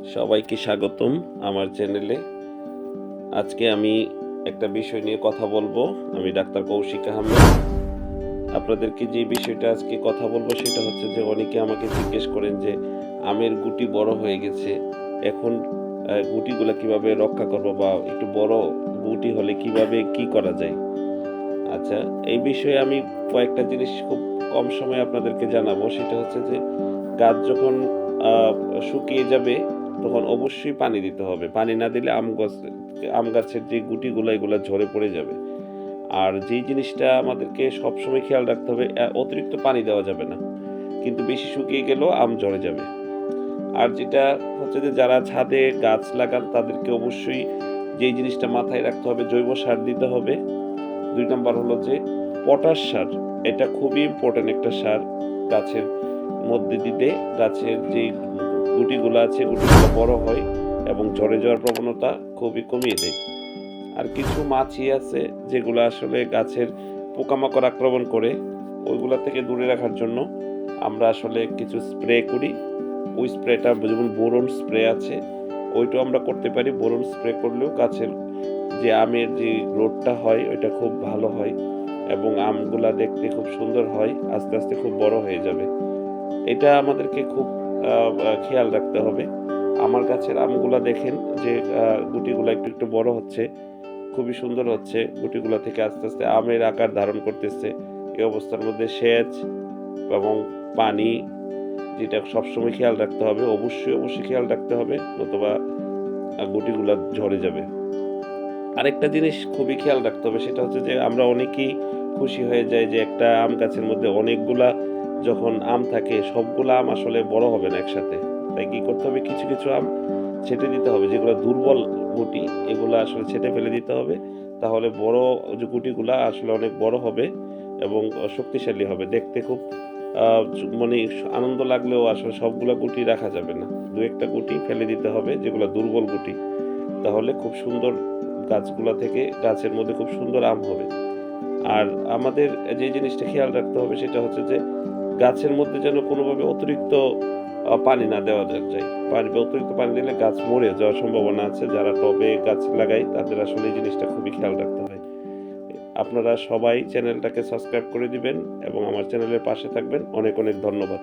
সবাইকে স্বাগতম আমার চ্যানেলে। আজকে আমি একটা বিষয় নিয়ে কথা বলবো। আমি ডাক্তার কৌশিক আহমেদ। আপনাদেরকে যে বিষয়টা আজকে কথা বলবো সেটা হচ্ছে যে অনেকে আমাকে জিজ্ঞেস করেন যে আমের গুটি বড় হয়ে গেছে। এখন গুটিগুলা কিভাবে রক্ষা করবো বা একটু বড় গুটি হলে কিভাবে কি করা যায়? আচ্ছা, এই বিষয়ে আমি কয়েকটা জিনিস খুব কম সময়ে আপনাদেরকে জানাবো। সেটা হচ্ছে যে গাছ যখন আ শুকিয়ে যাবে তখন অবশ্যই পানি দিতে হবে। পানি না দিলে আম গাছের যে গুটিগুলা এগুলা ঝরে পড়ে যাবে। আর যেই জিনিসটা আমাদেরকে সবসময় খেয়াল রাখতে হবে অতিরিক্ত পানি দেওয়া যাবে না। কিন্তু বেশি শুকিয়ে গেলেও আম ঝরে যাবে। আর যেটা হচ্ছে যে যারা ছাদে গাছ লাগান তাদেরকে অবশ্যই যেই জিনিসটা মাথায় রাখতে হবে জৈব সার দিতে হবে। ২ নাম্বার হলো যে পটাশ সার। এটা খুবই ইম্পোর্টেন্ট একটা সার গাছের মধ্যে দিলে গাছের যেই গুটিগুলো আছে গুটিগুলো বড় হয় এবং ঝরে যাওয়ার প্রবণতা খুবই কমিয়ে দেয়। আর কিছু মাছি আছে যেগুলো আসলে গাছের পোকামাকড় আক্রমণ করে, ওইগুলা থেকে দূরে রাখার জন্য আমরা আসলে কিছু স্প্রে করি। ওই স্প্রেটা যেমন বোরন স্প্রে আছে, ওইটাও আমরা করতে পারি। বোরন স্প্রে করলেও গাছের যে আমের যে গ্রোথটা হয় ওইটা খুব ভালো হয় এবং আমগুলা দেখতে খুব সুন্দর হয়। আস্তে, আস্তে খুব বড় হয়ে যাবে। এটা আমাদেরকে খুব আ আ খেয়াল রাখতে হবে। আমার গাছের আমগুলা দেখেন যে গুটিগুলা একটু, একটু বড় হচ্ছে। খুবই সুন্দর হচ্ছে। গুটিগুলা থেকে আস্তে, আস্তে আমের আকার ধারণ করতেছে। এই অবস্থার মধ্যে সেচ এবং পানি যেটা সবসময় খেয়াল রাখতে হবে। অবশ্যই, অবশ্যই খেয়াল রাখতে হবে। নতুবা গুটিগুলা ঝরে যাবে। আরেকটা জিনিস খুবই খেয়াল রাখতে হবে সেটা হচ্ছে যে আমরা অনেকেই খুশি হয়ে যাই যে একটা আম গাছের মধ্যে অনেকগুলা যখন আম থাকে সবগুলা আম আসলে বড় হবে না একসাথে। তাই কি করতে হবে কিছু, কিছু আম ছেঁটে দিতে হবে যেগুলো দুর্বল গুটি এগুলা আসলে ছেঁটে ফেলে দিতে হবে। তাহলে বড় যে গুটিগুলা আসলে অনেক বড় হবে এবং শক্তিশালী হবে। দেখতে খুব আ মানে আনন্দ লাগলেও আসলে সবগুলা গুটি রাখা যাবে না। ২-১ টা গুটি ফেলে দিতে হবে যেগুলা দুর্বল গুটি। তাহলে খুব সুন্দর গাছগুলা থেকে গাছের মধ্যে খুব সুন্দর আম হবে। আর আমাদের যে জিনিসটা খেয়াল রাখতে হবে সেটা হচ্ছে যে গাছের মধ্যে যেন কোনোভাবে অতিরিক্ত পানি না দেওয়া যায়। অতিরিক্ত পানি দিলে গাছ মরে যাওয়ার সম্ভাবনা আছে। যারা টবে গাছ লাগায় তাদের আসলে এই জিনিসটা খুবই খেয়াল রাখতে হয়। আপনারা সবাই চ্যানেলটাকে সাবস্ক্রাইব করে দিবেন এবং আমার চ্যানেলের পাশে থাকবেন। অনেক, অনেক ধন্যবাদ।